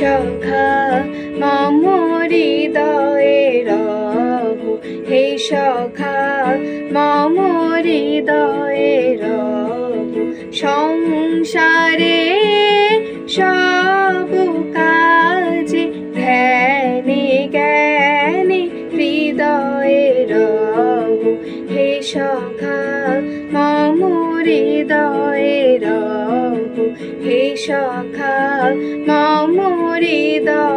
সখা মম হৃদয়ে রহু, হে সখা মম হৃদয়ে রহু। সংসারে সব কাজে ধ্যানে জ্ঞানে হৃদয়ে রহু, হে সখা মম হৃদয়ে রহু, হে সখা মম হৃদয়ে